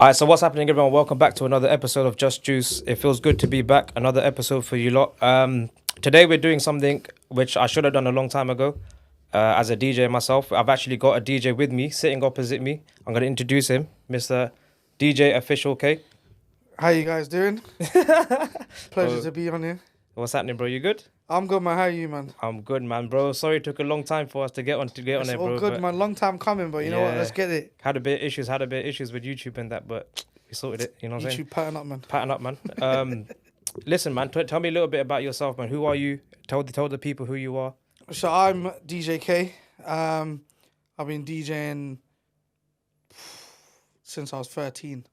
All right, so what's happening, everyone? Welcome back to another episode of Just Juice. It feels good to be back. Another episode for you lot. Today we're doing something which I should have done a long time ago. As a DJ myself, I've actually got a DJ with me, sitting opposite me. I'm going to introduce him, Mr. DJ Official K. How you guys doing? Pleasure to be on here. What's happening, bro? You good? I'm good, man. How are you, man? I'm good, man, bro. Sorry it took a long time for us to get on It's there, all bro. good, man. Long time coming, but you know what? Let's get it. Had a bit of issues with YouTube and that, but we sorted it. You know what I'm saying? YouTube pattern up, man. Pattern up, man. Listen, man. Tell me a little bit about yourself, man. Who are you? Tell the people who you are. So I'm DJ K. I've been DJing since I was 13.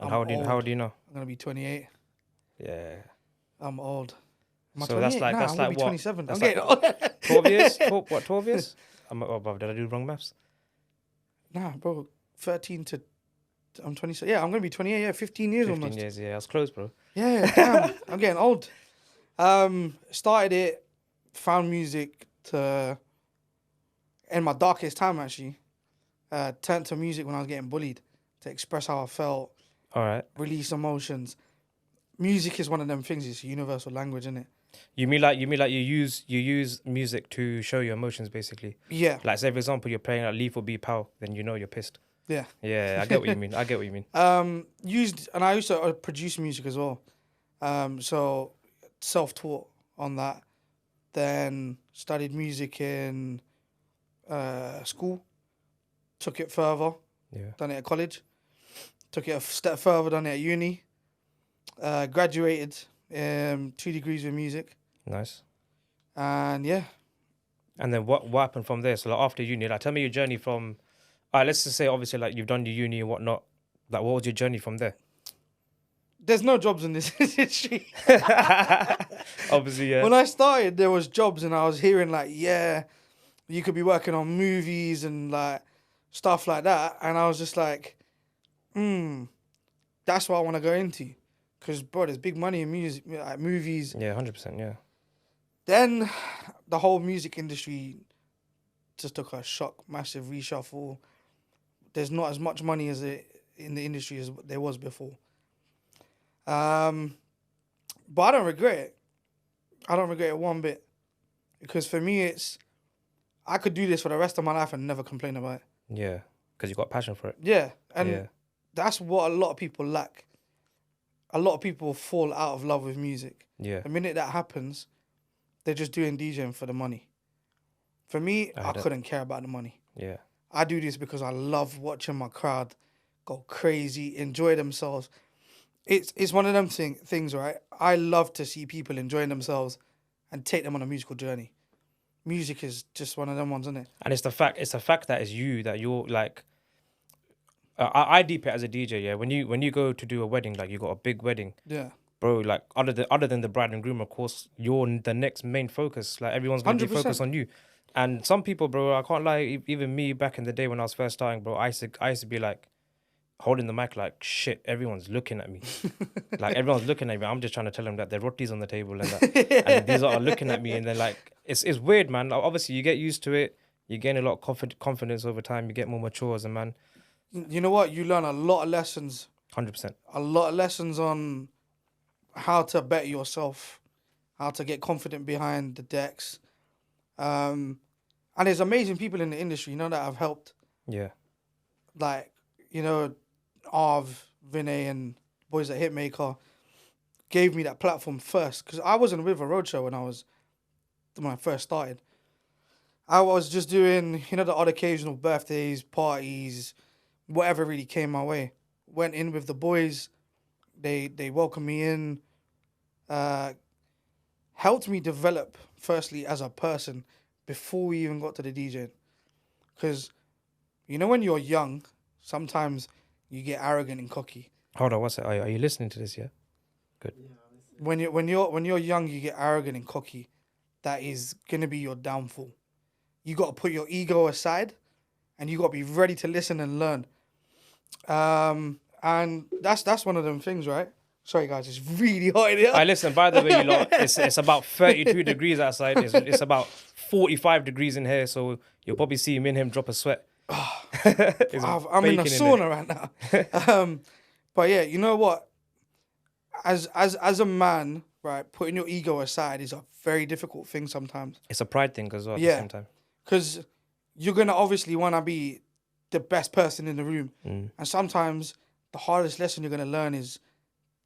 And how old do you know? I'm gonna be 28. Yeah. I'm old. Am I So 28? that's I'm like gonna be what? 27. That's I'm getting old. 12 years? 12 years? Bruv, did I do wrong maths? Nah, bro. 13 to I'm 27. Yeah, I'm gonna be 28. Yeah, 15 years 15 almost. years, yeah. I was close, bro. Yeah, damn. I'm getting old. Started it, found music in my darkest time, actually. Turned to music when I was getting bullied to express how I felt, All right. release emotions. Music is one of them things. It's a universal language, isn't it? You mean like you use music to show your emotions, basically? Yeah. Like, say, for example, you're playing like Lethal Be Pow, then you know you're pissed. Yeah. Yeah, I get what you mean. And I used to produce music as well. So self-taught on that. Then studied music in school. Took it further. Yeah. Done it at college. Took it a step further. Done it at uni. Graduated 2 degrees with music. Nice. And yeah. And then what happened from there? So like after uni, like tell me your journey from. Let's just say obviously like you've done your uni and whatnot. Like what was your journey from there? There's no jobs in this industry. Obviously, yeah. When I started, there was jobs, and I was hearing like, yeah, you could be working on movies and like stuff like that, and I was just like, that's what I want to go into, because bro, there's big money in music, like movies. Yeah, 100%, yeah. Then the whole music industry just took a shock, massive reshuffle. There's not as much money as in the industry as there was before. But I don't regret it. I don't regret it one bit. Because for me, I could do this for the rest of my life and never complain about it. Yeah, because you got passion for it. Yeah, and that's what a lot of people lack. A lot of people fall out of love with music. Yeah. The minute that happens, they're just doing DJing for the money. For me, I couldn't care about the money. Yeah. I do this because I love watching my crowd go crazy, enjoy themselves. It's one of them things, right? I love to see people enjoying themselves and take them on a musical journey. Music is just one of them ones, isn't it? And it's the fact that it's you, that you're like. I deep it as a DJ, yeah. When you go to do a wedding, like you got a big wedding, Yeah, bro. Like other than the bride and groom, of course, you're the next main focus. Like everyone's gonna be 100%. focused on you. And some people, bro, I can't lie. Even me back in the day when I was first starting, bro, I used to be like holding the mic, like shit. Everyone's looking at me, like everyone's looking at me. I'm just trying to tell them that there are rotis on the table and that, and these are looking at me, and then like it's weird, man. Like, obviously, you get used to it. You gain a lot of confidence over time. You get more mature as a man. You know what? You learn a lot of lessons. 100%. A lot of lessons on how to better yourself, how to get confident behind the decks. And there's amazing people in the industry, that have helped. Yeah. Like, Arv, Vinay, and boys at Hitmaker gave me that platform first. Because I wasn't with a roadshow when I first started. I was just doing, the odd occasional birthdays, parties, whatever really came my way. Went in with the boys. They welcomed me in. Helped me develop, firstly, as a person before we even got to the DJing. Because, when you're young, sometimes you get arrogant and cocky. Hold on, what's it? Are you listening to this? Yeah. Good. When you're young, you get arrogant and cocky. That is gonna be your downfall. You got to put your ego aside, and you got to be ready to listen and learn. And that's one of them things, right? Sorry, guys, it's really hot in here. Listen, by the way, you lot, it's about 32 degrees outside. It's about 45 degrees in here, so you'll probably see me and him drop a sweat. It's I'm in a baking sauna right now. But yeah, you know what? As a man, right, putting your ego aside is a very difficult thing sometimes. It's a pride thing as well at the Yeah, same time. because you're gonna obviously want to be the best person in the room, and sometimes the hardest lesson you're gonna learn is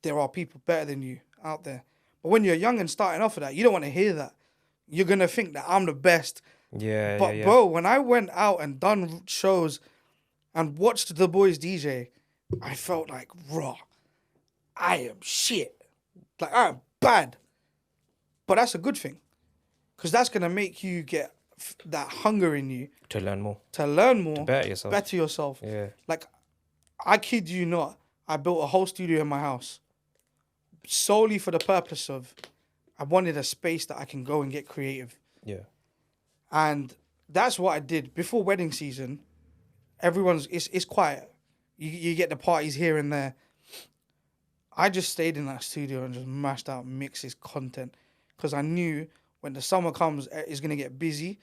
there are people better than you out there. But when you're young and starting off with that, you don't want to hear that. You're gonna think that I'm the best. Yeah, But yeah. bro, when I went out and done shows and watched the boys DJ, I felt like, raw. I am shit. Like, I am bad. But that's a good thing. Because that's going to make you get that hunger in you. To learn more. To learn more. To better yourself. Better yourself. Yeah. Like, I kid you not, I built a whole studio in my house. Solely for the purpose of, I wanted a space that I can go and get creative. Yeah. And that's what I did. Before wedding season, it's quiet. You get the parties here and there. I just stayed in that studio and just mashed out mixes, content. Because I knew when the summer comes, it's going to get busy.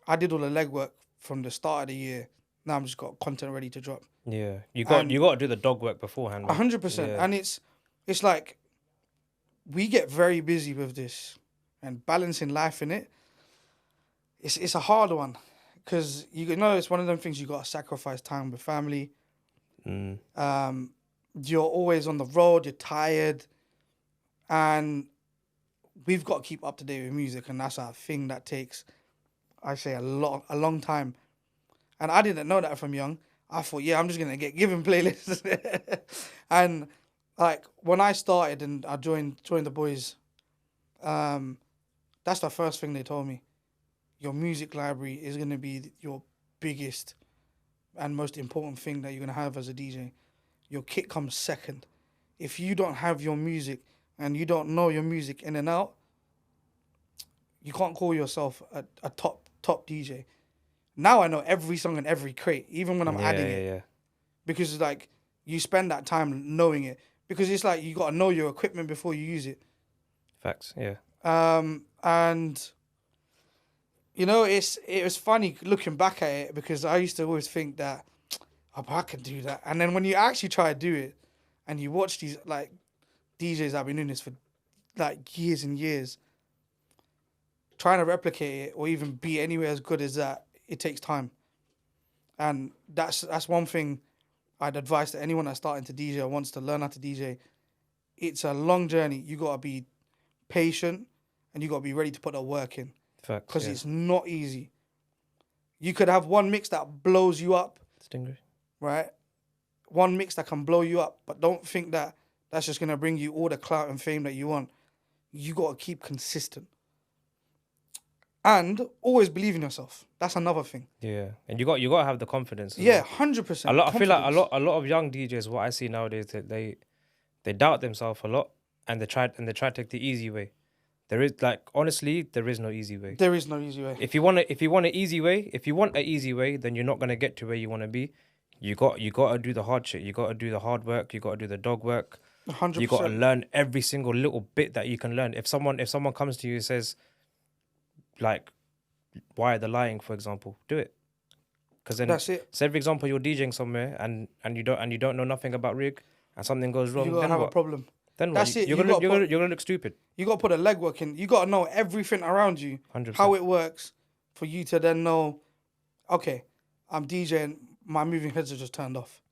I did all the legwork from the start of the year. Now I'm just got content ready to drop. Yeah. You got to do the dog work beforehand. 100%. Yeah. And it's like, we get very busy with this. And balancing life in it, it's a hard one. Because, you know, it's one of them things you got to sacrifice time with family. You're always on the road, you're tired. And we've got to keep up to date with music. And that's a thing that takes, I say, a long time. And I didn't know that from young. I thought, yeah, I'm just going to get given playlists. And, like, when I started and I joined the boys, that's the first thing they told me. Your music library is going to be your biggest and most important thing that you're going to have as a DJ. Your kit comes second. If you don't have your music and you don't know your music in and out, you can't call yourself a top DJ. Now I know every song and every crate, even when I'm adding it. Yeah. Because, like, you spend that time knowing it. Because it's like you got to know your equipment before you use it. Facts, yeah. And, you know, it was funny looking back at it because I used to always think that, oh, I can do that. And then when you actually try to do it and you watch these, like, DJs that have been doing this for, like, years and years, trying to replicate it or even be anywhere as good as that, it takes time. And that's one thing I'd advise to anyone that's starting to DJ or wants to learn how to DJ. It's a long journey. You got to be patient and you got to be ready to put the work in. Facts, because it's not easy. You could have one mix that blows you up. Distinguish. Right? One mix that can blow you up, but don't think that that's just going to bring you all the clout and fame that you want. You got to keep consistent. And always believe in yourself. That's another thing. Yeah. And you got to have the confidence. Yeah, 100%. I feel like a lot of young DJs, what I see nowadays, they doubt themselves a lot and they try to take the easy way. There is, like, honestly, there is no easy way. There is no easy way. If you want an easy way, then you're not gonna get to where you want to be. You got to do the hard shit. You got to do the hard work. You got to do the dog work. 100%. You got to learn every single little bit that you can learn. If someone comes to you and says, like, why the lying, for example, do it. Because then, that's it. Say for example, you're DJing somewhere and you don't know nothing about rig and something goes wrong. You're gonna have a problem. Then that's what? it. You're gonna look stupid. You got to put the legwork in. You got to know everything around you, 100%. how it works, for you to then know, okay, I'm DJing, my moving heads are just turned off.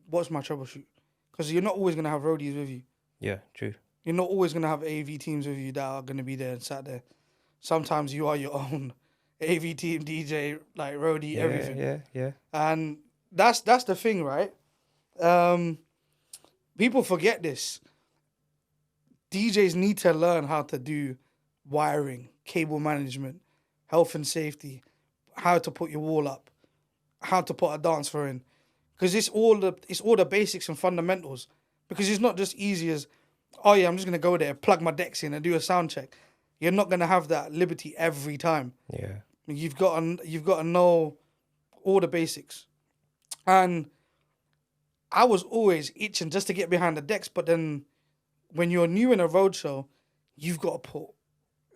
What's my troubleshoot? Because you're not always going to have roadies with you. Yeah, true. You're not always going to have AV teams with you that are going to be there and sat there. Sometimes you are your own AV team, DJ, like roadie, everything. Yeah. And that's the thing, right? People forget this. DJs need to learn how to do wiring, cable management, health and safety, how to put your wall up, how to put a dance floor in. Because it's all the basics and fundamentals. Because it's not just easy as, oh yeah, I'm just going to go there, plug my decks in and do a sound check. You're not going to have that liberty every time. Yeah. You've got to know all the basics. And I was always itching just to get behind the decks, but then when you're new in a roadshow, you've got to put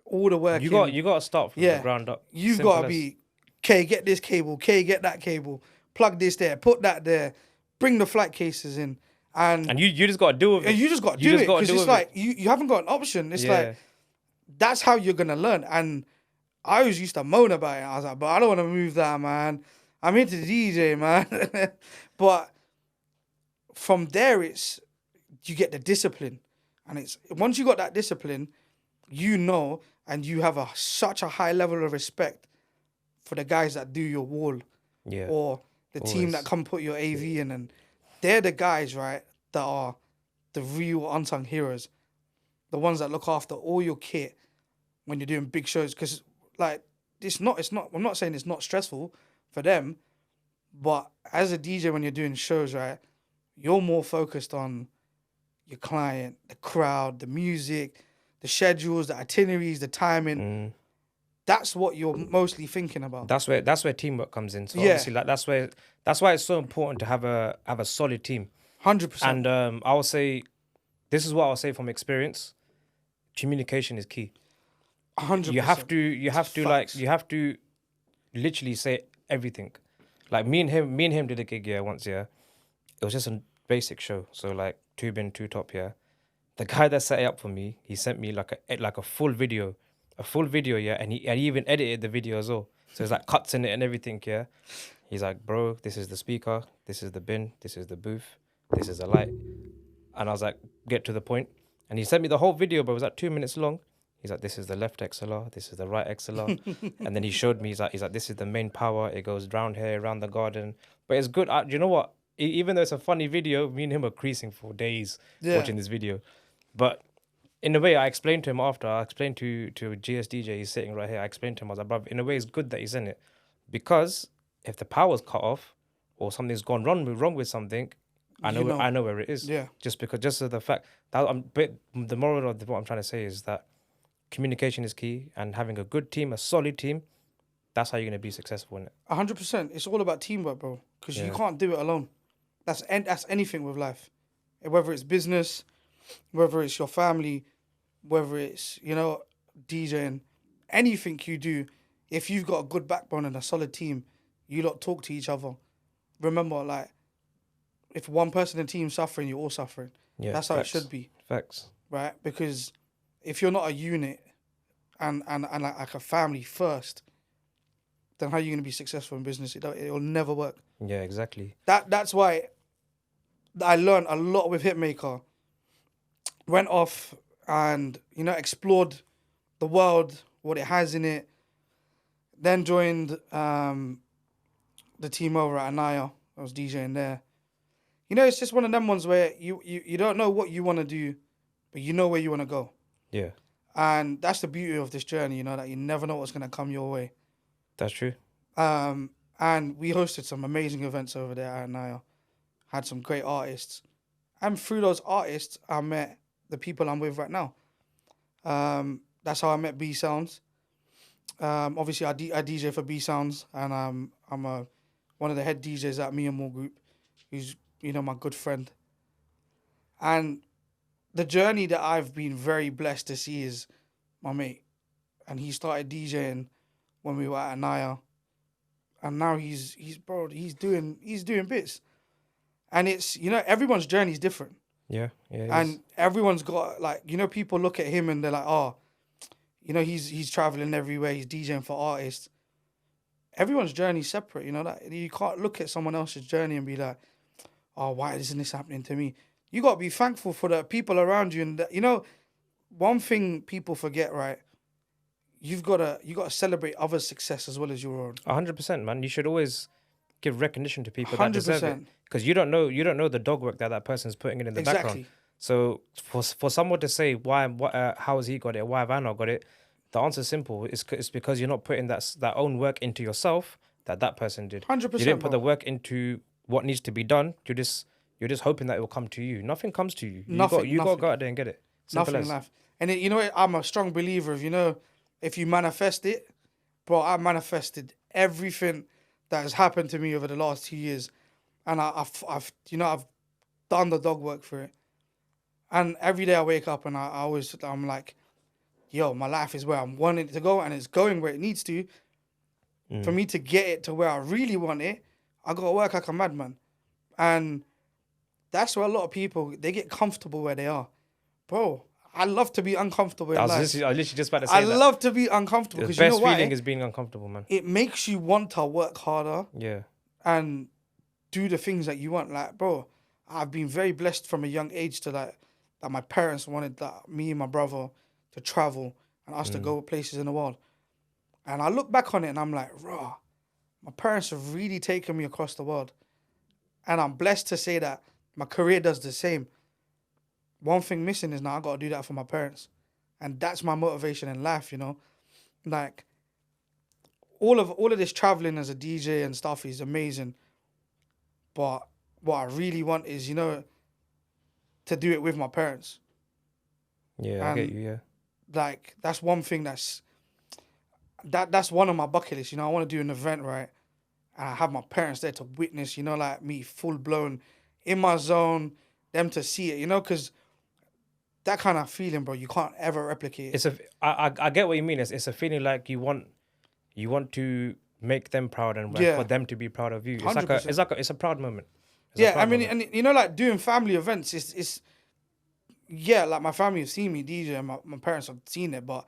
all the work in. You got to start from the ground up. You've got to be, okay, get this cable, okay, get that cable, plug this there, put that there, bring the flight cases in. And you just got to deal with it. And you just got to do it because it's like you haven't got an option. It's like that's how you're gonna learn. And I always used to moan about it. I was like, but I don't want to move that, man. I'm here to DJ, man. But from there, it's you get the discipline, and it's once you got that discipline, you know, and you have such a high level of respect for the guys that do your wall, or the team that come put your AV in, and they're the guys, right, that are the real unsung heroes, the ones that look after all your kit when you're doing big shows. Because like it's not. I'm not saying it's not stressful for them, but as a DJ when you're doing shows, right, you're more focused on your client, the crowd, the music, the schedules, the itineraries, the timing. That's what you're mostly thinking about. That's where teamwork comes in. So obviously, like that's why it's so important to have a solid team. 100%. And I will say, this is what I'll say from experience: communication is key. 100%. You have to literally say everything. Like me and him did a gig once. It was just a basic show. So like 2 bin, 2 top. The guy that set it up for me, he sent me like a full video. And he even edited the video as well. So there's like cuts in it and everything, He's like, bro, this is the speaker, this is the bin, this is the booth, this is the light. And I was like, get to the point. And he sent me the whole video, but it was like 2 minutes long. He's like, this is the left XLR, this is the right XLR. And then he showed me, he's like, this is the main power. It goes round here, around the garden. But it's good. You know what? Even though it's a funny video, me and him were creasing for days watching this video. But in a way, I explained to him after. I explained to JustJuice, he's sitting right here. I explained to him, I was like, bro, in a way, it's good that he's in it. Because if the power's cut off or something's gone wrong with something, I know where it is. Yeah. Just of the fact that the moral of what I'm trying to say is that communication is key, and having a good team, a solid team, that's how you're going to be successful in it. 100%. It's all about teamwork, bro. Because you can't do it alone. That's anything with life. Whether it's business, whether it's your family, whether it's, DJing, anything you do, if you've got a good backbone and a solid team, you lot talk to each other. Remember, like, if one person in the team's suffering, you're all suffering. Yeah, that's how it should be. Facts. Right? Because if you're not a unit and like a family first, then how are you going to be successful in business? It'll never work. Yeah, exactly. That's why I learned a lot with Hitmaker. Went off and, explored the world, what it has in it. Then joined the team over at Anaya. I was DJing there. It's just one of them ones where you don't know what you want to do, but you know where you want to go. Yeah. And that's the beauty of this journey, that you never know what's going to come your way. That's true. And we hosted some amazing events over there at Anaya. Had some great artists. And through those artists, I met the people I'm with right now. That's how I met B Sounds. Obviously, I DJ for B Sounds, and I'm one of the head DJs at Me and More Group, who's my good friend. And the journey that I've been very blessed to see is my mate, and he started DJing when we were at Anaya, and now he's doing bits, and it's everyone's journey is different. Yeah. And everyone's got people look at him and they're like, oh, he's traveling everywhere, he's DJing for artists. Everyone's journey is separate, you can't look at someone else's journey and be like, oh, why isn't this happening to me? You got to be thankful for the people around you. And one thing people forget, right? You got to celebrate others' success as well as your own. 100%, man. You should always give recognition to people 100%. that deserve it, because you don't know the dog work that person's putting in the background. So for someone to say how has he got it, why have I not got it, the answer is simple. It's because you're not putting that own work into yourself that person did. 100%. You didn't put the work into what needs to be done. You're just hoping that it will come to you. Nothing comes to you. You got to go out there and get it. Simple nothing in life. And I'm a strong believer of if you manifest it, bro. I manifested everything that has happened to me over the last 2 years, and I've done the dog work for it. And every day I wake up and I'm like, yo, my life is where I'm wanting it to go, and it's going where it needs to. For me to get it to where I really want it, I got to work like a madman. And that's where a lot of people, they get comfortable where they are. Bro, I love to be uncomfortable in life. I was literally just about to say I that. love to be uncomfortable The because you know best why? feeling is being uncomfortable, man. It makes you want to work harder Yeah. and do the things that you want. Like, bro, I've been very blessed from a young age to that my parents wanted that me and my brother to travel and us to go places in the world. And I look back on it and I'm like, raw, my parents have really taken me across the world. And I'm blessed to say that my career does the same. One thing missing is now I got to do that for my parents. And that's my motivation in life, you know? Like, all of this traveling as a DJ and stuff is amazing. But what I really want is, you know, to do it with my parents. Yeah, I get you, yeah. Like, that's one thing that's one of my bucket lists. You know, I want to do an event, right? And I have my parents there to witness, you know, like me full blown in my zone, them to see it, you know, because that kind of feeling, bro, you can't ever replicate it. I get what you mean. It's a feeling like you want to make them proud and for them to be proud of you. It's a proud moment. I mean, and you know, like doing family events, it's like my family have seen me DJ and my parents have seen it, but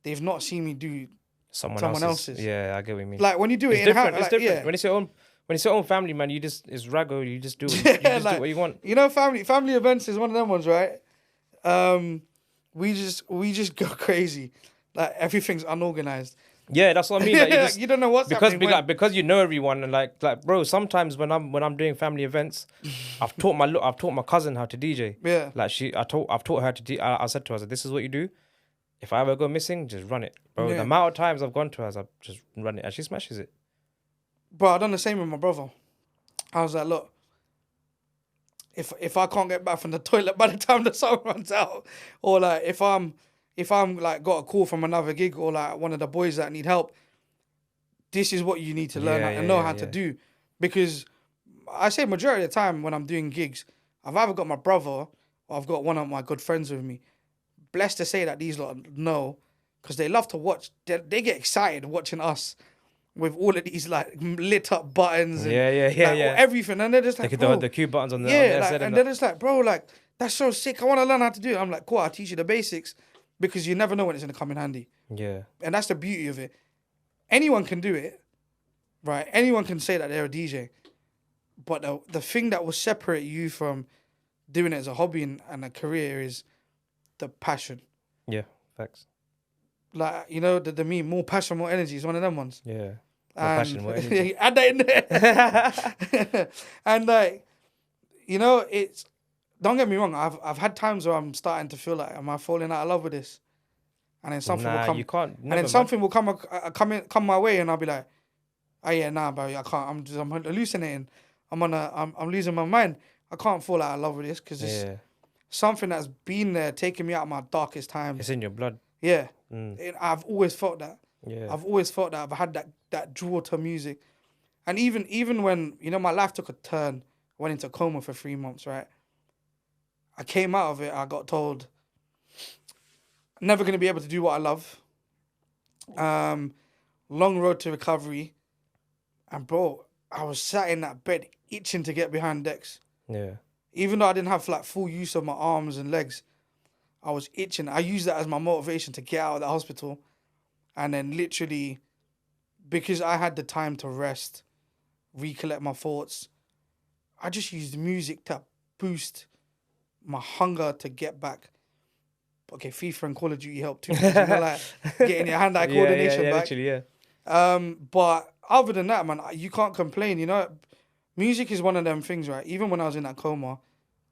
they've not seen me do someone else's. Yeah, I get what you mean. Like when you do it in different. house, It's different. Yeah. When it's your own family, man, it's raggo. You just do it. You just do what you want. You know, family events is one of them ones, right? We just go crazy. Like everything's unorganized. Yeah, that's what I mean. Like, you don't know what's happening. Because you know everyone and like bro. Sometimes when I'm doing family events, I've taught my cousin how to DJ. Yeah. Like I've taught her to. I said to her, this is what you do. If I ever go missing, just run it, bro. Yeah. The amount of times I've gone to her, I've just run it, and she smashes it. Bro, I done the same with my brother. I was like, look, if I can't get back from the toilet by the time the song runs out, or like if I'm like got a call from another gig or like one of the boys that need help, this is what you need to learn and know how to do. Because I say majority of the time when I'm doing gigs, I've either got my brother or I've got one of my good friends with me. Blessed to say that these lot know, because they love to watch. They get excited watching us with all of these like lit up buttons and everything, and they're just like, bro, the cue buttons on the and they're just like, bro, like that's so sick. I want to learn how to do it. I'm like, cool, I'll teach you the basics, because you never know when it's gonna come in handy. Yeah, and that's the beauty of it. Anyone can do it, right? Anyone can say that they're a DJ, but the thing that will separate you from doing it as a hobby and a career is the passion. Yeah, facts. Like, you know, the meme, more passion, more energy is one of them ones. Yeah. More passion, more energy. Add that in there. And like, you know, don't get me wrong, I've had times where I'm starting to feel like, am I falling out of love with this? And then something will come. You can't. And then something will come my way, and I'll be like, oh yeah, nah, bro, I can't. I'm hallucinating. I'm losing my mind. I can't fall out of love with this because it's something that's been there, taking me out of my darkest times. It's in your blood. Yeah. I've always felt that. Yeah. I've always felt that. I've had that draw to music. And even when, you know, my life took a turn, I went into coma for 3 months, right? I came out of it, I got told, never going to be able to do what I love. Long road to recovery. And bro, I was sat in that bed itching to get behind decks. Yeah. Even though I didn't have like full use of my arms and legs, I was itching. I used that as my motivation to get out of the hospital. And then literally, because I had the time to rest, recollect my thoughts, I just used music to boost my hunger to get back. Okay, FIFA and Call of Duty helped too. You know, like getting your hand-eye coordination back. Literally, yeah. But other than that, man, you can't complain. You know, music is one of them things, right? Even when I was in that coma,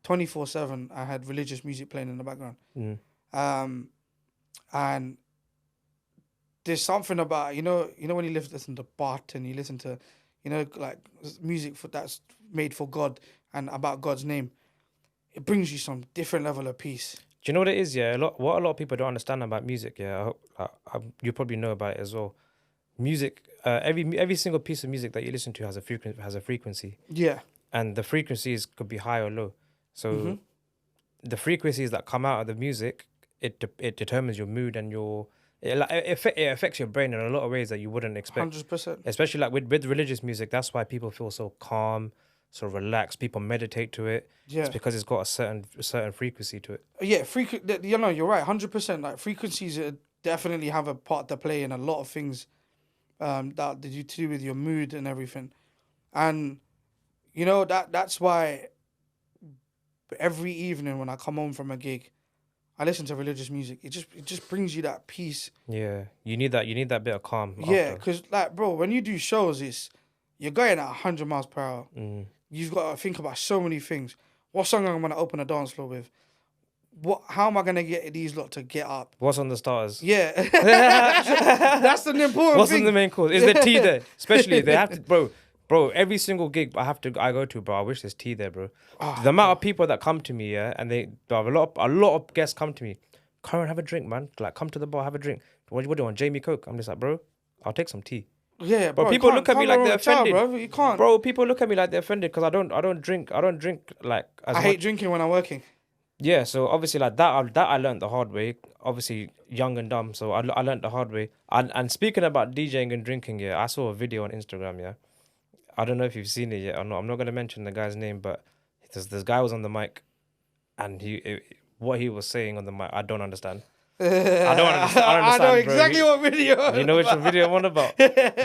24/7, I had religious music playing in the background. And there's something about, you know when you listen to Bart and you listen to, you know, like music that's made for God and about God's name, it brings you some different level of peace. Do you know what it is? Yeah, what a lot of people don't understand about music. Yeah, you probably know about it as well. Music, every single piece of music that you listen to has a frequency. Yeah, and the frequencies could be high or low. So the frequencies that come out of the music, it determines your mood and your it affects your brain in a lot of ways that you wouldn't expect. 100%. Especially like with religious music, that's why people feel so calm, so relaxed. People meditate to it. Yeah. It's because it's got a certain frequency to it. Yeah, you're right, 100%. Like frequencies definitely have a part to play in a lot of things that you to do with your mood and everything. And you know that's why every evening when I come home from a gig, I listen to religious music. It just brings you that peace. Yeah, you need that bit of calm. Yeah, because like, bro, when you do shows, you're going at 100 miles per hour. You've got to think about so many things. What song am I going to open a dance floor with? How am I going to get these lot to get up? What's on the starters? Yeah. That's an important What's thing. on the main course? Is there tea there? Especially, they have to, bro, every single gig I go to, bro, I wish there's tea there, bro. The amount of people that come to me, yeah, and they have a lot of guests come to me. Karen, have a drink, man. Like, come to the bar, have a drink. What do you want? Jamie Coke? I'm just like, bro, I'll take some tea. Yeah, bro. People look at me like they're offended, bro. You can't, bro. People look at me like they're offended because I don't drink like. I hate drinking when I'm working. Yeah, so obviously like that I learned the hard way. Obviously young and dumb, so I learned the hard way. And speaking about DJing and drinking, yeah, I saw a video on Instagram. Yeah, I don't know if you've seen it yet or not. I'm not gonna mention the guy's name, but this guy was on the mic, and what he was saying on the mic, I don't understand. I don't understand. I know exactly bro. what video. You know which video I'm on about,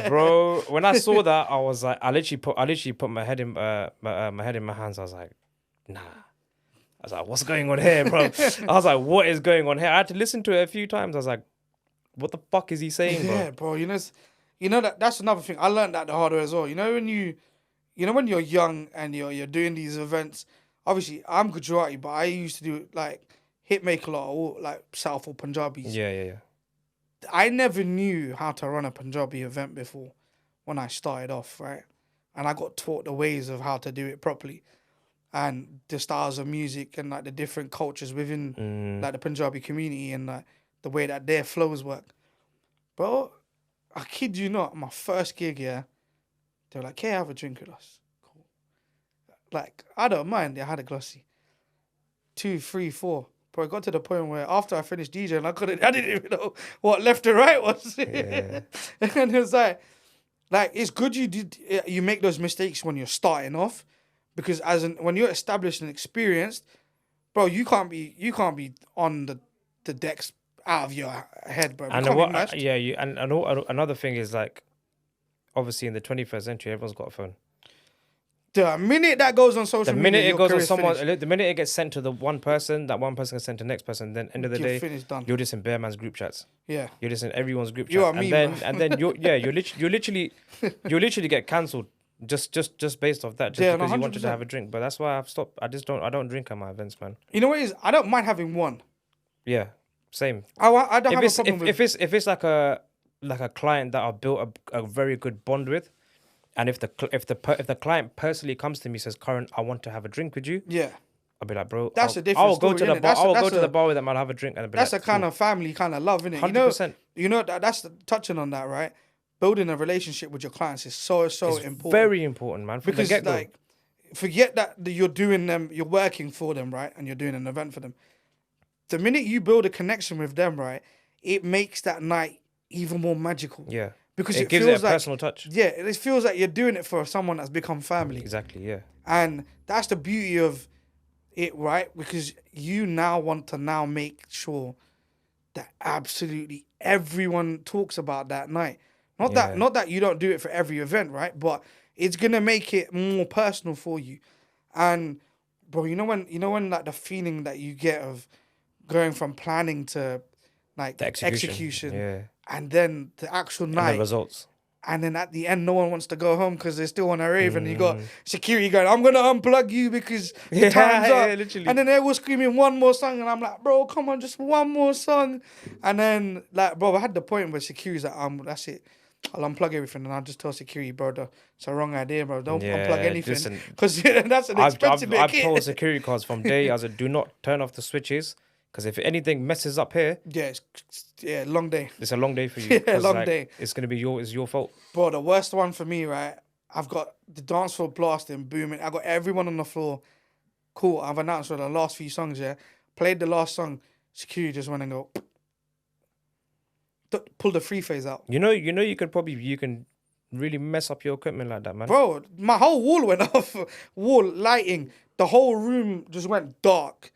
bro. When I saw that, I was like, I literally put my head in my head in my hands. I was like, nah. I was like, what's going on here, bro? I was like, what is going on here? I had to listen to it a few times. I was like, what the fuck is he saying, bro? Yeah, bro. You know that's another thing. I learned that the hard way as well. You know when you're young and you're doing these events. Obviously, I'm Gujarati, but I used to do like hitmaker a lot, or like South or Punjabis. Yeah. I never knew how to run a Punjabi event before when I started off, right? And I got taught the ways of how to do it properly. And the styles of music and like the different cultures within like the Punjabi community and like the way that their flows work. Bro, I kid you not, my first gig, yeah, they were like, "Hey, have a drink with us." Cool. Like, I don't mind. I had a glossy. 2, 3, 4. But it got to the point where after I finished DJing, I didn't even know what left and right was. Yeah. And it was like it's good you make those mistakes when you're starting off. Because when you're established and experienced, bro, you can't be on the decks out of your head, bro. And another thing is like, obviously in the 21st century, everyone's got a phone. The minute that goes on social media, the minute it gets sent to the one person, that one person gets sent to the next person, then end of the day, done. you're just in bare man's group chats. Yeah. You're just in everyone's group chats. You are me, and then you literally get cancelled. Just based off that, because 100%. you wanted to have a drink. But that's why I've stopped. I don't drink at my events, man. You know what it is? I don't mind having one. Yeah, same. I don't have a problem with... If it's like a client that I've built a very good bond with, and if the client personally comes to me and says, "Karen, I want to have a drink with you," yeah, I'll be like, "Bro, that's a different story, go to the bar. I'll go to the bar with them. I'll have a drink." And that's a kind of family kind of love, isn't it? 100%. You know that's touching on that, right? Building a relationship with your clients is so important. Very important, man. From because the get-go. like, forget that you're doing them, you're working for them, right? And you're doing an event for them. The minute you build a connection with them, right, it makes that night even more magical. Yeah. Because it gives feels it a personal touch. Yeah, it feels like you're doing it for someone that's become family. Exactly, yeah. And that's the beauty of it, right? Because you now want to make sure that absolutely everyone talks about that night. Not that you don't do it for every event, right? But it's gonna make it more personal for you. And bro, you know when like the feeling that you get of going from planning to like the execution, yeah, and then the actual night, and the results. And then at the end, no one wants to go home because they're still on a rave, and you got security going, "I'm gonna unplug you because the time's up." Yeah, literally. And then they were screaming one more song, and I'm like, "Bro, come on, just one more song." And then like, bro, I had the point where security's like, that's it. I'll unplug everything, and I'll just tell security, bro, it's a wrong idea, bro. Don't unplug anything, because that's an expensive bit. I've told security guards from day. I said, do not turn off the switches, because if anything messes up here, long day. It's a long day for you. Yeah, long day. It's gonna be your fault, bro. The worst one for me, right? I've got the dance floor blasting, booming. I got everyone on the floor. Cool. I've announced for the last few songs. Yeah, played the last song. Security just went and go. pull the free phase out. You know, you can really mess up your equipment like that, man. Bro, my whole wall went off. Wall lighting. The whole room just went dark.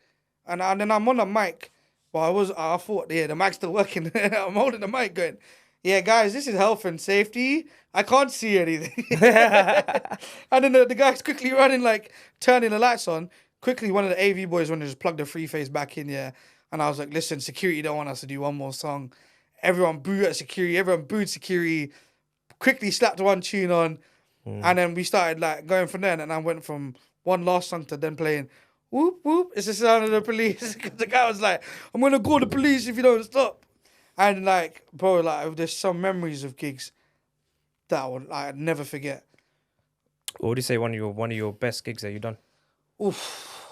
And then I'm on the mic. But I thought, yeah, the mic's still working. I'm holding the mic going, yeah, guys, this is health and safety. I can't see anything. And then the guy's quickly running, like, turning the lights on. Quickly, one of the AV boys wanted to just plug the free phase back in, yeah. And I was like, listen, security don't want us to do one more song. Everyone booed at security. Everyone booed security. Quickly slapped one tune on. And then we started, like, going from there. And I went from one last song to then playing, whoop, whoop, it's the sound of the police. The guy was like, I'm going to call the police if you don't stop. And, like, bro, like, there's some memories of gigs that I'd never forget. What would you say one of your best gigs that you've done? Oof.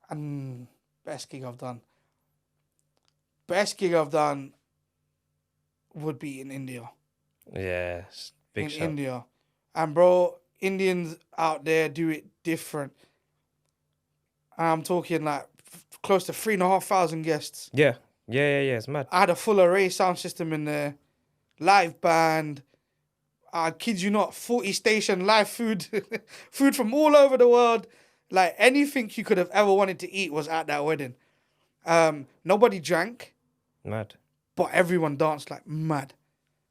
And best gig I've done. Best gig I've done would be in India. Yeah, big shout. India. And, bro, Indians out there do it different. I'm talking, like, close to 3,500 guests. Yeah, it's mad. I had a full array sound system in there. Live band. I kid you not, 40 station live food. Food from all over the world. Like, anything you could have ever wanted to eat was at that wedding. Nobody drank. Mad. But everyone danced like mad.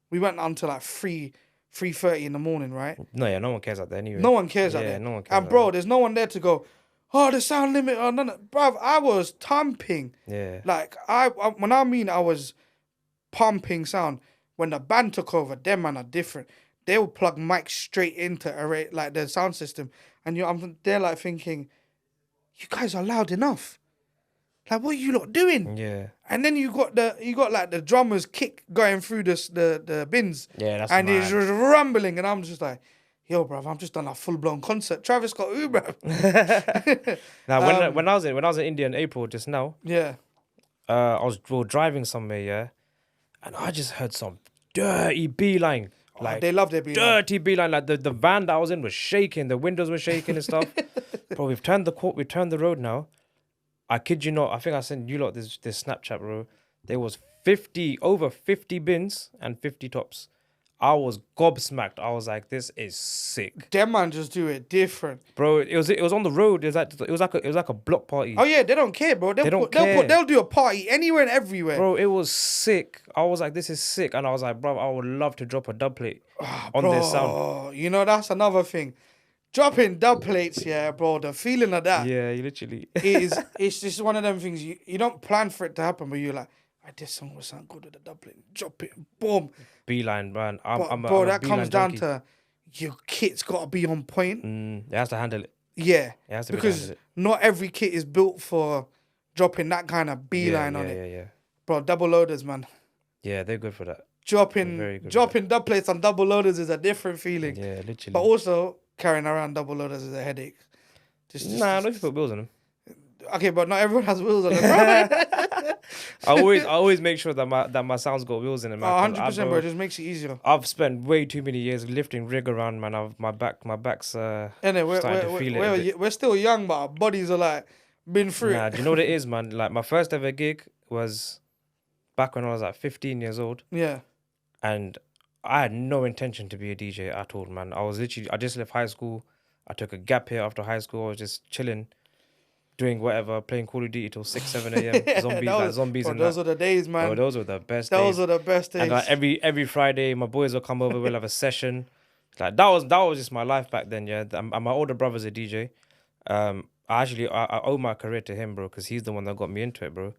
We went until like 3:30 in the morning, right? No one cares out there anyway. No one cares out there. No one cares. And bro, there's no one there to go, oh, the sound limit. Oh, no. Bruv, I was thumping. Yeah. Like, when I mean I was pumping sound, when the band took over, them man are different. They will plug mics straight into array, like the sound system. And I'm there like thinking, you guys are loud enough. Like, what are you lot doing? Yeah. And then you got like the drummer's kick going through the bins. Yeah, that's and mad. it's just rumbling, and I'm just like, yo, bruv, I've just done a full blown concert. Travis Scott, ooh, bruv. Now, when I was in India in April just now, Yeah. we were driving somewhere, yeah, and I just heard some dirty beeline. Like, they love their beeline. Dirty beeline. Like the van that I was in was shaking, the windows were shaking and stuff. Bro, we've turned the road now. I kid you not, I think I sent you lot this Snapchat, bro. There was over 50 bins and 50 tops. I was gobsmacked. I was like, this is sick. Them man just do it different. Bro, it was on the road. It was like a block party. Oh yeah, they don't care, bro. They'll do a party anywhere and everywhere. Bro, it was sick. I was like, this is sick. And I was like, bro, I would love to drop a dub plate on this sound. You know, that's another thing. Dropping dub plates, yeah, bro. The feeling of that. Yeah, you literally. It's just one of them things you don't plan for it to happen, but you're like, this song will sound good with the dub plate. Drop it, boom. Beeline, man. That comes down to your kit's got to be on point. It has to handle it. Yeah, It has to because not every kit is built for dropping that kind of beeline on it. Yeah. Bro, double loaders, man. Yeah, they're good for that. Dropping dub plates on double loaders is a different feeling. Yeah, literally. But also, carrying around double loaders is a headache. Nah, not if you put wheels on them. Okay, but not everyone has wheels on them. I always make sure that my sound's got wheels in them. 100%, bro. It just makes it easier. I've spent way too many years lifting rig around, man. My back's starting to feel it. We're still young, but our bodies are like been through it. Do you know what it is, man? Like, my first ever gig was back when I was like 15 years old. Yeah. And I had no intention to be a DJ at all, man. I just left high school. I took a gap here after high school. I was just chilling, doing whatever, playing Call of Duty till 6, 7 a.m. Zombies and those were the days, man. Bro, those were the best days. Those were the best days. And like every Friday, my boys will come over. We'll have a session. Like, that was just my life back then, yeah. And my older brother's a DJ. I owe my career to him, bro, because he's the one that got me into it, bro.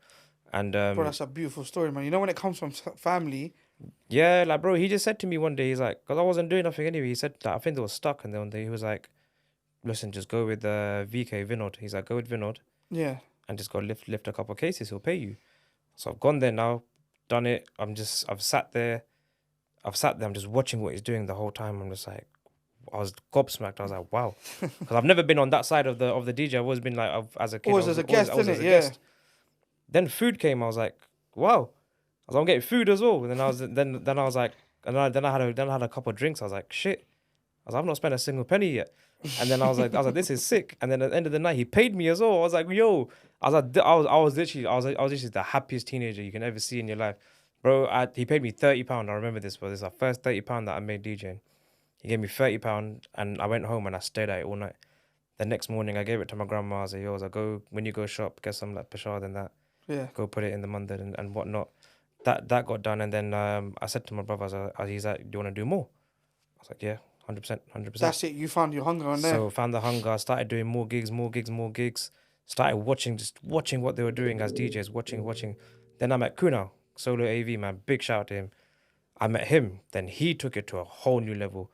And bro, that's a beautiful story, man. You know, when it comes from family. Yeah, like, bro, he just said to me one day, he's like, because I wasn't doing nothing anyway. He said that I think they were stuck, and then one day he was like, listen, just go with VK Vinod. He's like, go with Vinod. Yeah. And just go lift a couple of cases. He'll pay you. So I've gone there now, done it. I've sat there. I'm just watching what he's doing the whole time. I'm just like, I was gobsmacked. I was like, wow, because I've never been on that side of the DJ. I've always been like, as a kid, always as a guest, innit? Yeah. Then food came. I was like, wow. I was like, I'm getting food as well. And then I was like, and then I had a couple of drinks. I was like, shit. I was like, I've not spent a single penny yet. And then I was like, this is sick. And then at the end of the night, he paid me as well. I was like, yo. I was literally the happiest teenager you can ever see in your life. Bro, he paid me £30. I remember this, bro. This is our first £30 that I made DJing. He gave me £30 and I went home and I stayed at it all night. The next morning, I gave it to my grandma. I said, yo, when you go shop, get some like Pashad and that. Yeah. Go put it in the mandar and whatnot. That got done. And then I said to my brother, he's like, do you want to do more? I was like, yeah, 100%, 100%. That's it. You found your hunger on there. So found the hunger. I started doing more gigs. Started watching what they were doing as DJs, watching. Then I met Kuna, Solo AV, man. Big shout out to him. I met him. Then he took it to a whole new level.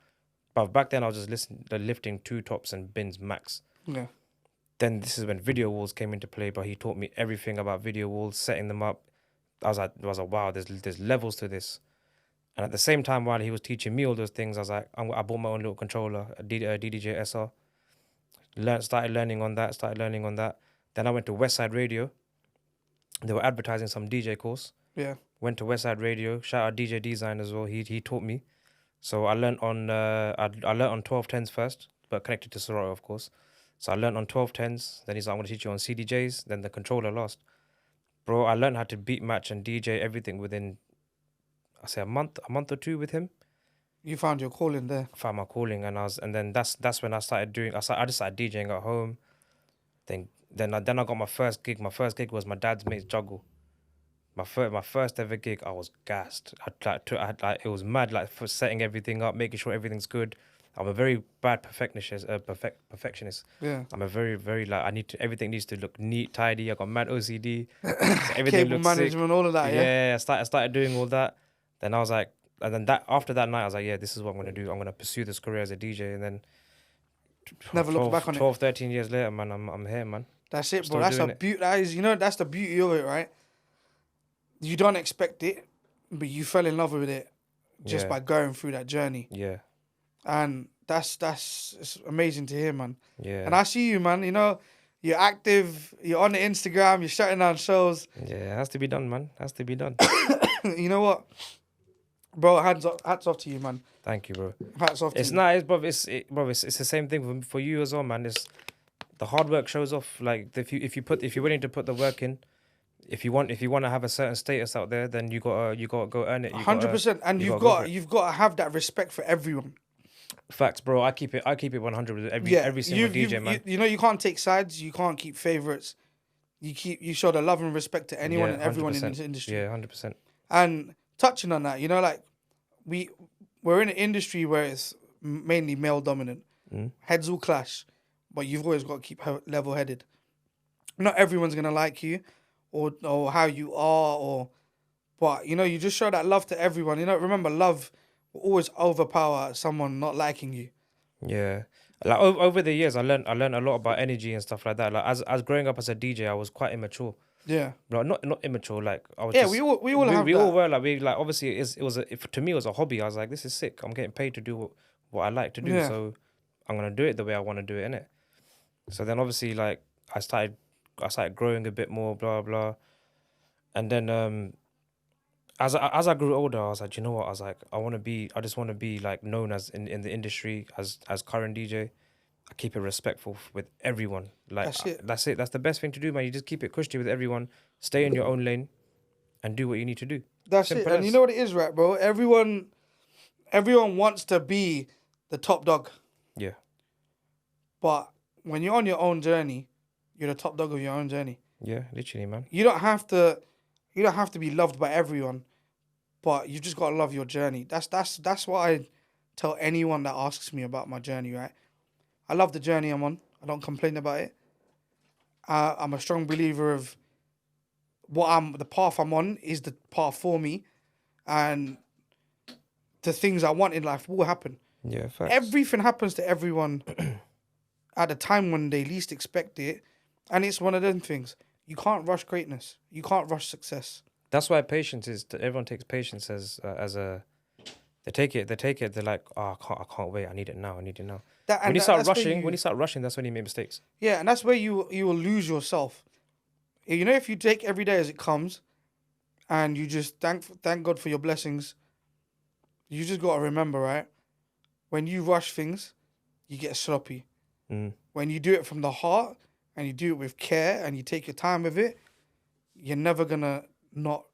But back then I was just lifting 2 tops and bins max. Yeah. Then this is when video walls came into play, but he taught me everything about video walls, setting them up. I was like, wow, there's levels to this. And at the same time, while he was teaching me all those things, I was like, I bought my own little controller, a DDJ SR. Started learning on that. Then I went to Westside Radio. They were advertising some DJ course. Yeah. Went to Westside Radio. Shout out DJ Design as well. He taught me. So I learned on I learned on 1210s first, but connected to Serato, of course. So I learned on 1210s. Then he's like, I'm going to teach you on CDJs. Then the controller last. Bro, I learned how to beat match and DJ everything within, I say a month or 2 with him. You found your calling there. I found my calling, and then that's when I started doing. I just started DJing at home. Then I got my first gig. My first gig was my dad's mate's juggle. My first ever gig, I was gassed. It was mad, like for setting everything up, making sure everything's good. I'm a very bad perfectionist. Yeah. I'm a very, very everything needs to look neat, tidy. I got mad OCD. So everything Cable looks management, sick. all of that. Yeah. I started doing all that. Then I was like, and then after that night, I was like, yeah, this is what I'm gonna do. I'm gonna pursue this career as a DJ. And then Never look back on 12, 13 years later, man, I'm here, man. That's it, Still bro. That's doing a it. beauty. That is, that's the beauty of it, right? You don't expect it, but you fell in love with it just by going through that journey. Yeah. And that's it's amazing to hear, man. Yeah. And I see you, man. You're active. You're on the Instagram. You're shutting down shows. Yeah, it has to be done, man. Has to be done. You know what, bro? Hats off to you, man. Thank you, bro. Hats off to you. It's nice, bro. It's the same thing for you as well, man. It's the hard work shows off. Like if you're willing to put the work in, if you want to have a certain status out there, then you gotta go earn it. 100%, and you've got to have that respect for everyone. Facts, bro. I keep it 100 with every single DJ, man. You can't take sides. You can't keep favorites. You show the love and respect to anyone and everyone in this industry. Yeah, 100%. And touching on that, we're in an industry where it's mainly male dominant. Heads will clash, but you've always got to keep level headed. Not everyone's gonna like you, or how you are, but you just show that love to everyone. Remember, love will always overpower someone not liking you. Yeah, like over the years, I learned a lot about energy and stuff like that. Like as growing up as a DJ, I was quite immature. Yeah, no, not immature. Like I was. Yeah, just, we all have. We that. all were like obviously to me it was a hobby. I was like, this is sick. I'm getting paid to do what I like to do, so I'm gonna do it the way I want to do it, innit? So then obviously like I started growing a bit more, blah blah, and then as I grew older, I was like, you know what? I was like, I just want to be like known as in the industry as KaranDJ. I keep it respectful with everyone. Like that's it. That's the best thing to do, man. You just keep it cushy with everyone. Stay in your own lane, and do what you need to do. That's Simple it. And you know what it is, right, bro? Everyone wants to be the top dog. Yeah. But when you're on your own journey, you're the top dog of your own journey. Yeah, literally, man. You don't have to be loved by everyone, but you just gotta love your journey. That's what I tell anyone that asks me about my journey, right? I love the journey I'm on. I don't complain about it. I'm a strong believer of the path I'm on is the path for me, and the things I want in life will happen. Yeah, facts. Everything happens to everyone at a time when they least expect it, and it's one of them things. You can't rush greatness. You can't rush success. That's why patience is. Everyone takes patience as a. They take it. They're like, oh, I can't wait. I need it now. When you start rushing, that's when you make mistakes. Yeah, and that's where you will lose yourself. If you take every day as it comes, and you just thank God for your blessings. You just gotta remember, right? When you rush things, you get sloppy. When you do it from the heart and you do it with care and you take your time with it, you're never gonna not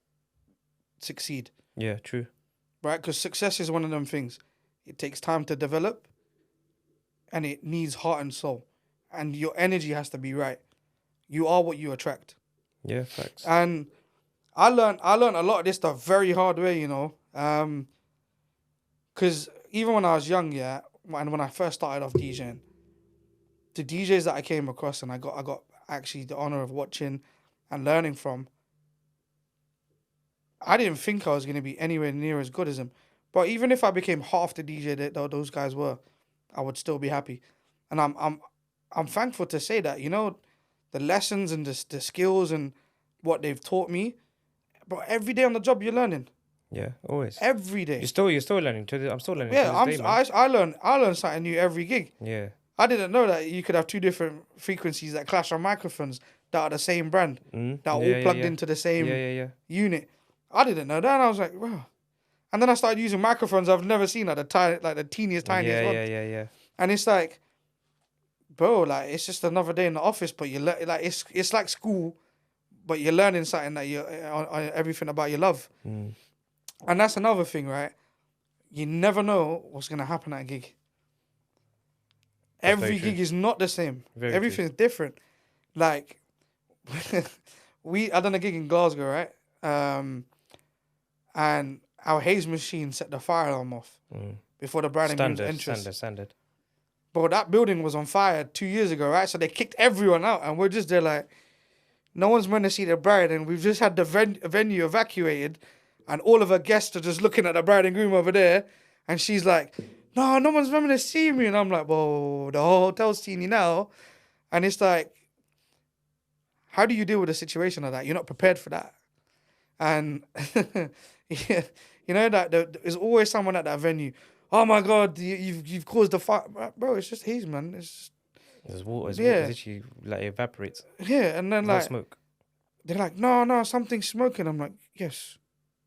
succeed. Yeah, true. Right? Because success is one of them things. It takes time to develop, and it needs heart and soul, and your energy has to be right. You are what you attract. Yeah, facts. And I learned a lot of this stuff very hard way, you know. Because even when I was young, yeah, and when I first started off DJing, the DJs that I came across and I got actually the honor of watching and learning from, I didn't think I was going to be anywhere near as good as them. But even if I became half the DJ that those guys were, I would still be happy. And I'm thankful to say that, you know, the lessons and the skills and what they've taught me, bro, every day on the job you're learning. Yeah, always. Every day. You're still learning. I'm still learning. Yeah, to this day, man. I learn something new every gig. Yeah. I didn't know that you could have two different frequencies that clash on microphones that are the same brand, that are all plugged into the same unit. I didn't know that, and I was like, wow. And then I started using microphones I've never seen, like the teeniest, tiniest one. Yeah. And it's like, bro, like it's just another day in the office, but you like it's like school, but you're learning something that you on everything about your love. Mm. And that's another thing, right? You never know what's gonna happen at a gig. Every gig is not the same. Everything's different. Like, I done a gig in Glasgow, right? And our haze machine set the fire alarm off before the bride and groom's entrance. Standard. But that building was on fire 2 years ago, right? So they kicked everyone out, and we're just there like, no one's meant to see the bride, and we've just had the venue evacuated, and all of her guests are just looking at the bride and groom over there, and she's like, no one's meant to see me. And I'm like, whoa, the whole hotel's seeing you now. And it's like, how do you deal with a situation like that? You're not prepared for that. And, yeah, you know, that there's always someone at that venue. Oh my God, you've caused the fire. Bro, it's just haze, man. There's water. It's water, literally, like, it evaporates. Yeah, and then There's like, no smoke. They're like, no, something's smoking. I'm like, yes,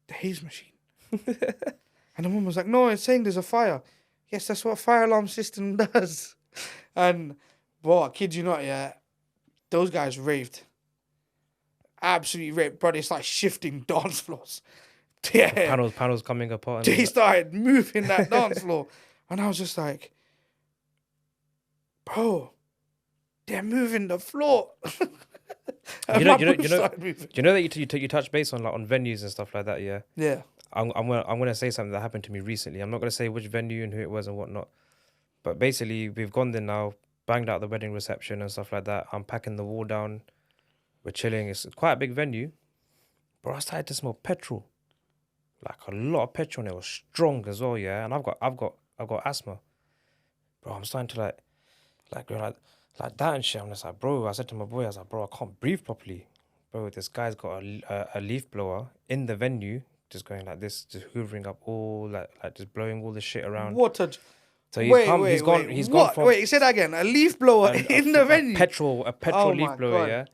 the haze machine. And the woman was like, no, it's saying there's a fire. Yes, that's what a fire alarm system does. And, bro, I kid you not, yeah, those guys raved. Absolutely raved. Bro, it's like shifting dance floors. Yeah. Panels coming apart. They started moving that dance floor. And I was just like, bro, they're moving the floor. You know that you touch base on, like, on venues and stuff like that, yeah? Yeah. I'm gonna say something that happened to me recently. I'm not gonna say which venue and who it was and whatnot, but basically we've gone there now, banged out the wedding reception and stuff like that. I'm packing the wall down, we're chilling. It's quite a big venue, bro. I started to smell petrol, like a lot of petrol, and it was strong as well, yeah. And I've got asthma, bro. I'm starting to like that and shit. I'm just like, bro. I said to my boy, I was like, bro, I can't breathe properly, bro. This guy's got a leaf blower in the venue. Just going like this, just hoovering up all like just blowing all the shit around. So he's gone from. Wait, say that again. A leaf blower in the venue. A petrol leaf blower, yeah.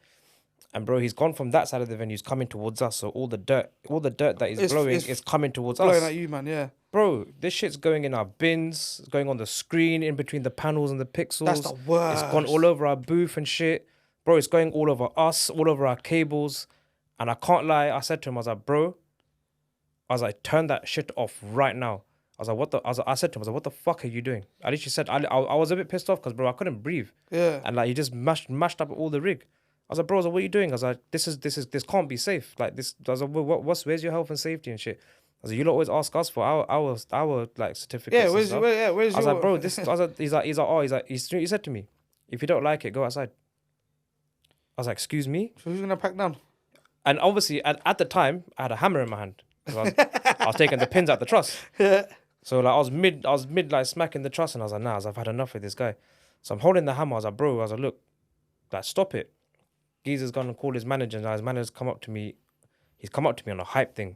And bro, he's gone from that side of the venue. He's coming towards us. So all the dirt that he's blowing is coming towards us. Blowing at you, man. Yeah. Bro, this shit's going in our bins, it's going on the screen, in between the panels and the pixels. That's the worst. It's gone all over our booth and shit. Bro, it's going all over us, all over our cables. And I can't lie, I said to him, I was like, bro. I was like, turn that shit off right now. I said to him, what the fuck are you doing? I literally said, I was a bit pissed off because, bro, I couldn't breathe. Yeah. And like, he just mashed up all the rig. I was like, bro, what are you doing? I was like, this can't be safe. Like this, I was like, where's your health and safety and shit? I was like, you lot always ask us for our like certificates. Yeah, where's I was like, bro, he said to me, if you don't like it, go outside. I was like, excuse me? So who's gonna pack down? And obviously, at the time, I had a hammer in my hand. I was taking the pins out the truss. Yeah. So like I was mid like smacking the truss, and I was like, nah, I've had enough of this guy. So I'm holding the hammer. I was like, bro, look, like stop it. Geezer's gonna call his manager. Now his manager's come up to me. He's come up to me on a hype thing.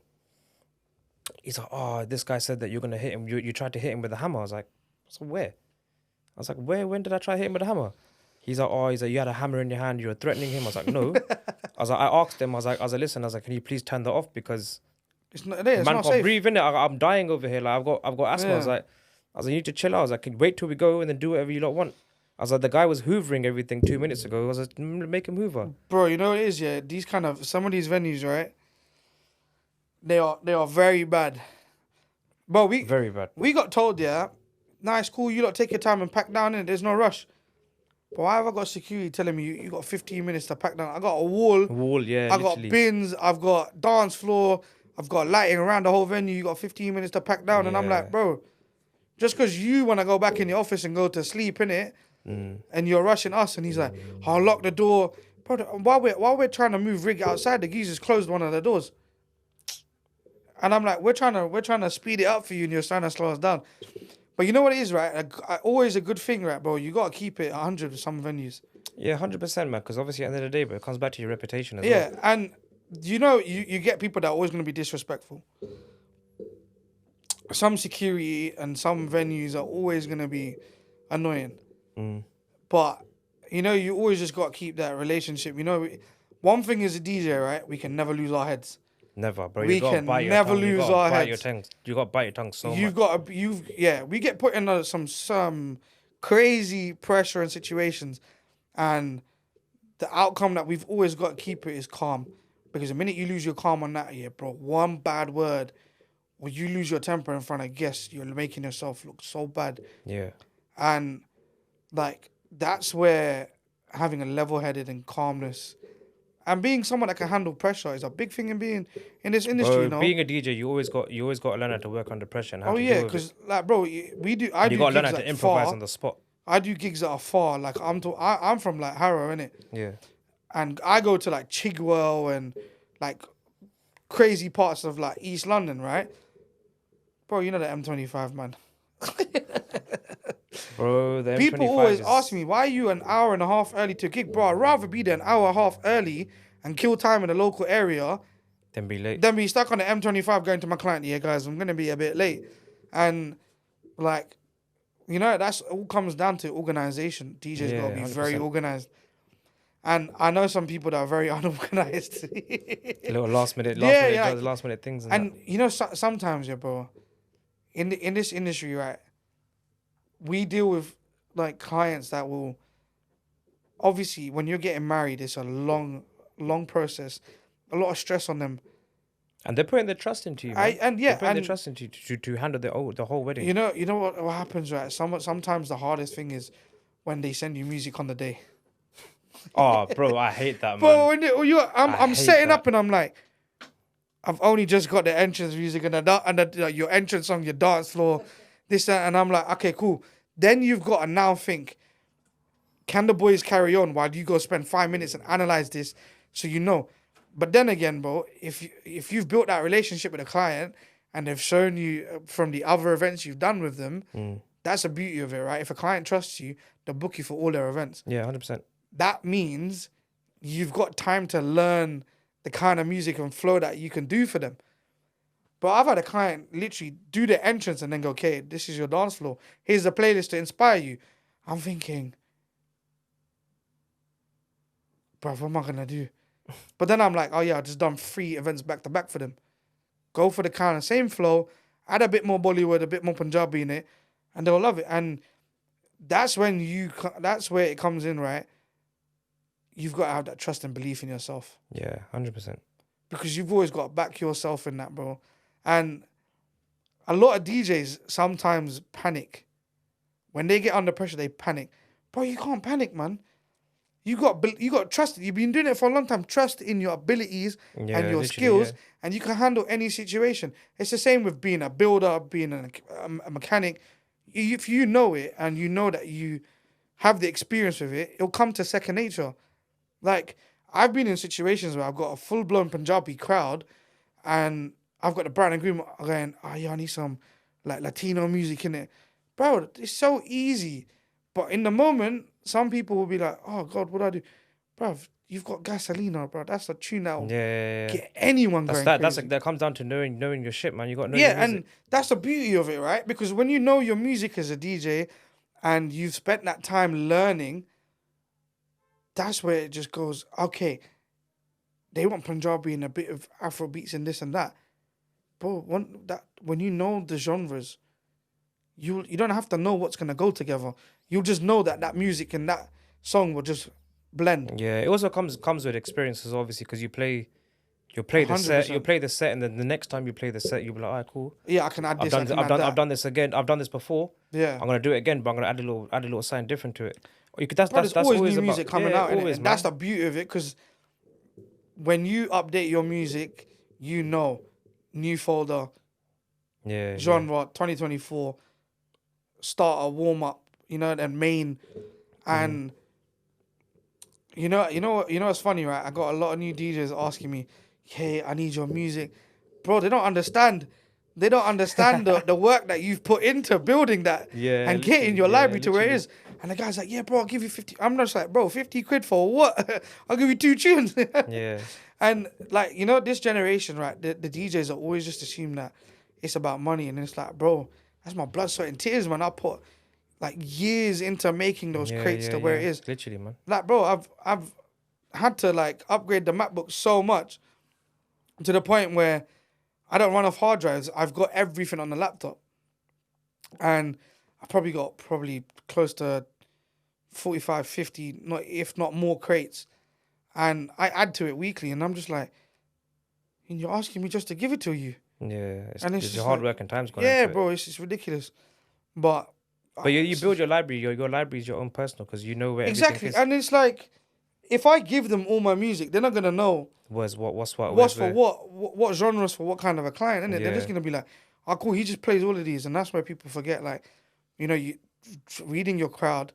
He's like, oh, this guy said that you're gonna hit him. You tried to hit him with a hammer. I was like, where? I was like, where? When did I try to hit him with a hammer? He's like, you had a hammer in your hand. You were threatening him. I was like, no. I asked him. I was like, listen. I was like, can you please turn that off because it's not can't safe. Breathe in it. I'm dying over here. Like I've got asthma. Yeah. I was like, you need to chill out. I was like, can you wait till we go and then do whatever you lot want. I was like, the guy was hoovering everything 2 minutes ago. I was like, make him hoover. Bro, you know what it is, yeah? Some of these venues, right? They are very bad. But Very bad. we got told, yeah, nice, cool, you lot take your time and pack down in. There's no rush. But why have I got security telling me you got 15 minutes to pack down? I got a wall. Yeah, I got bins. I've got dance floor. I've got lighting around the whole venue. You got 15 minutes to pack down. And I'm like, bro, just because you want to go back in the office and go to sleep, innit? And you're rushing us. And he's like, I'll lock the door. Bro, while we're trying to move rig outside, the geezers closed one of the doors. And I'm like, we're trying to speed it up for you, and you're trying to slow us down. But you know what it is, right? Always a good thing, right, bro? You got to keep it 100 with some venues. Yeah, 100%, man. Because obviously, at the end of the day, but it comes back to your reputation as well. Yeah, and you know, you get people that are always going to be disrespectful. Some security and some venues are always going to be annoying. But, you know, you always just got to keep that relationship. You know, one thing is a DJ, right? We can never lose our heads. Never, bro. We can never lose our heads. You got to bite your tongue so You've much. We get put in some crazy pressure and situations, and the outcome that we've always got to keep it is calm. Because the minute you lose your calm on that, yeah, bro, one bad word, or you lose your temper in front of guests, you're making yourself look so bad. Yeah. And like that's where having a level-headed and calmness. And being someone that can handle pressure is a big thing in being in this industry. Bro, you know, being a DJ, you always got to learn how to work under pressure. And how to deal with because it. like, bro, we do. I You do got to learn gigs how to that improvise far. on the spot. I do gigs that are far. Like I'm from like Harrow, innit? Yeah. And I go to like Chigwell and like crazy parts of like East London, right? Bro, you know the M25, man. Bro, the People M25 always is... ask me, why are you an hour and a half early to a gig? Bro, I'd rather be there an hour and a half early and kill time in the local area Then be late. than be stuck on the M25 going to my client. Yeah, guys, I'm going to be a bit late. And like, you know, that's all comes down to organization. DJ's got to be 100%. very organized. And I know some people that are very unorganized. Little last minute things. And you know, sometimes, yeah, bro, in this industry, right, we deal with like clients that will, obviously, when you're getting married, it's a long process, a lot of stress on them. And they're putting their trust into you, man. They're putting their trust into you to handle the whole wedding. You know what happens, right? Sometimes the hardest thing is when they send you music on the day. Oh, bro, I hate that, man. Bro, I'm setting that. up and I'm like, I've only just got the entrance music and your entrance song, your dance floor, this, that, and I'm like, okay, cool. Then you've got to now think, can the boys carry on while you go spend 5 minutes and analyze this so you know? But then again, bro, if you've built that relationship with a client and they've shown you from the other events you've done with them, that's the beauty of it, right? If a client trusts you, they'll book you for all their events. Yeah, 100%. That means you've got time to learn the kind of music and flow that you can do for them. But I've had a client literally do the entrance and then go, okay, this is your dance floor. Here's the playlist to inspire you. I'm thinking, bruv, what am I going to do? But then I'm like, oh yeah, I just done 3 events back to back for them. Go for the kind of same flow, add a bit more Bollywood, a bit more Punjabi in it, and they'll love it. And that's where it comes in, right? You've got to have that trust and belief in yourself. Yeah, 100%. Because you've always got to back yourself in that, bro. And a lot of DJs sometimes panic. When they get under pressure, they panic. Bro, you can't panic, man. You got trust. You've been doing it for a long time. Trust in your abilities and your skills, and you can handle any situation. It's the same with being a builder, being a mechanic. If you know it and you know that you have the experience with it, it'll come to second nature. Like, I've been in situations where I've got a full-blown Punjabi crowd and I've got the bride and groom going, oh yeah, I need some like Latino music in it. Bro, it's so easy. But in the moment, some people will be like, oh God, what do I do? Bro, you've got Gasolina, bro. That's a tune that will get anyone going crazy. That comes down to knowing your shit, man. You got to know your your music. And that's the beauty of it, right? Because when you know your music as a DJ and you've spent that time learning, that's where it just goes, okay, they want Punjabi and a bit of Afro beats and this and that. Bro, when you know the genres, you don't have to know what's going to go together. You'll just know that music and that song will just blend. Yeah, it also comes with experiences, obviously, because you play You'll play the set. 100%. You'll play the set, and then the next time you play the set, you'll be like, "Alright, cool. Yeah, I can add this. I've done this again. I've done this before. Yeah. I'm gonna do it again, but I'm gonna add a little something different to it. Or you could, There's always new music about, coming out, always, and that's the beauty of it. Because when you update your music, you know, new folder, genre, 2024, start a warm up, you know, and main, and you know what's funny, right? I got a lot of new DJs asking me, "Hey, I need your music," bro. They don't understand. They don't understand the work that you've put into building that and getting your library to where it is. And the guy's like, "Yeah, bro, I'll give you 50." I'm just like, "Bro, 50 quid for what? I'll give you 2 tunes." Yeah. And like, you know, this generation, right? The DJs are always just assume that it's about money, and it's like, bro, that's my blood, sweat, and tears, man. I put like years into making those crates to where it is. Literally, man. Like, bro, I've had to like upgrade the MacBook so much to the point where I don't run off hard drives. I've got everything on the laptop, and I probably got close to 45, 50, if not more crates, and I add to it weekly, and I'm just like, and you're asking me just to give it to you. Yeah, it's your hard work and time's gone. Yeah, bro, it's ridiculous. But you build your library. Your library is your own personal, because you know where exactly, everything is. and it's like, if I give them all my music, they're not gonna know what's for what genres for what kind of a client, innit? They're just gonna be like, "Oh, cool, he just plays all of these," and that's where people forget. Like, you know, reading your crowd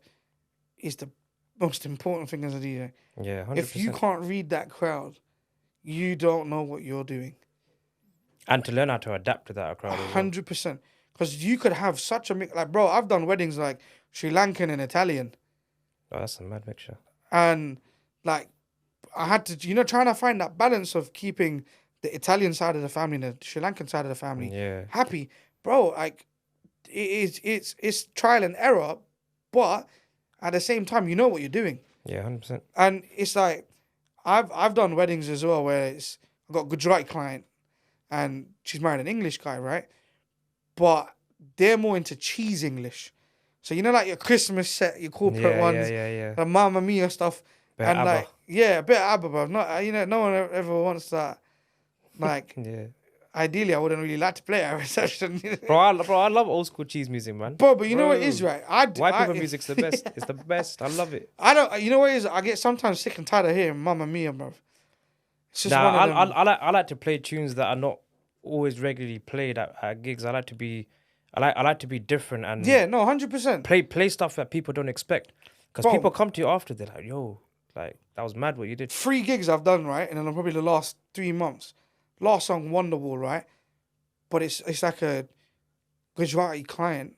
is the most important thing as a DJ. Yeah, 100%. If you can't read that crowd, you don't know what you're doing. And to learn how to adapt to that crowd. 100%. Because you could have such a mix. Like, bro, I've done weddings like Sri Lankan and Italian. Oh, that's a mad mixture. And like, I had to, you know, trying to find that balance of keeping the Italian side of the family and the Sri Lankan side of the family happy. Bro, like, it's trial and error, but at the same time, you know what you're doing. Yeah, 100%. And it's like, I've done weddings as well where I've got a Gujarati client and she's married an English guy, right? But they're more into cheese English. So, you know, like your Christmas set, your corporate ones, the Mamma Mia stuff. Bit and ABBA. like, a bit of ABBA, but not, you know, no one ever wants that. Like, ideally, I wouldn't really like to play at a reception. Bro, I love old school cheese music, man. But you know what it is, right? White people music's the best. It's the best. I love it. You know what it is? I get sometimes sick and tired of hearing Mamma Mia, bro. It's just one of them. I like to play tunes that are not always regularly played at gigs. I like to be different and 100%. Play stuff that people don't expect, because people come to you after, they're like, "Yo, like that was mad what you did." 3 gigs I've done, right, and then probably the last 3 months. Last song, Wonderwall, right, but it's like a Gujarati client,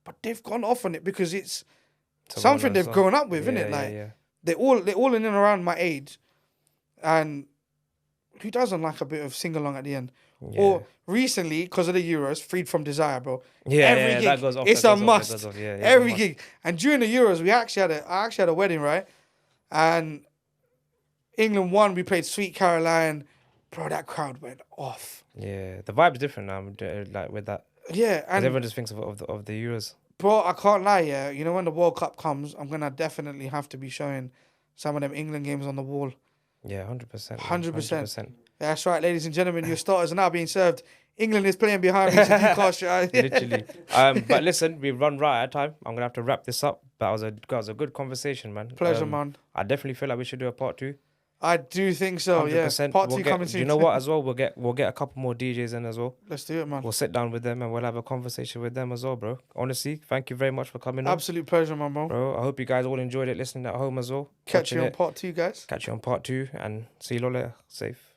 but they've gone off on it because it's something they've grown up with, isn't it? Like they're all in and around my age, and who doesn't like a bit of sing along at the end? Yeah. Or recently, because of the Euros, Freed from Desire, bro. Every gig, that goes off. It's a must. Every gig. And during the Euros, I actually had a wedding, right? And England won. We played Sweet Caroline. Bro, that crowd went off. Yeah, the vibe's different now. Like with that. Yeah, and everyone just thinks of the Euros. Bro, I can't lie. Yeah, you know when the World Cup comes, I'm gonna definitely have to be showing some of them England games on the wall. Yeah, 100%. 100%. That's right, ladies and gentlemen. Your starters are now being served. England is playing behind me to Newcastle. Literally. But listen, we've run right out of time. I'm gonna have to wrap this up. That was a good conversation, man. Pleasure, man. I definitely feel like we should do a part 2. I do think so. 100%. Yeah. Part 2 coming soon. You know what? As well, we'll get a couple more DJs in as well. Let's do it, man. We'll sit down with them and we'll have a conversation with them as well, bro. Honestly, thank you very much for coming on. Absolute pleasure, man, bro. Bro, I hope you guys all enjoyed it listening at home as well. Catch you on part 2, guys. Catch you on part 2 and see you all later. Safe.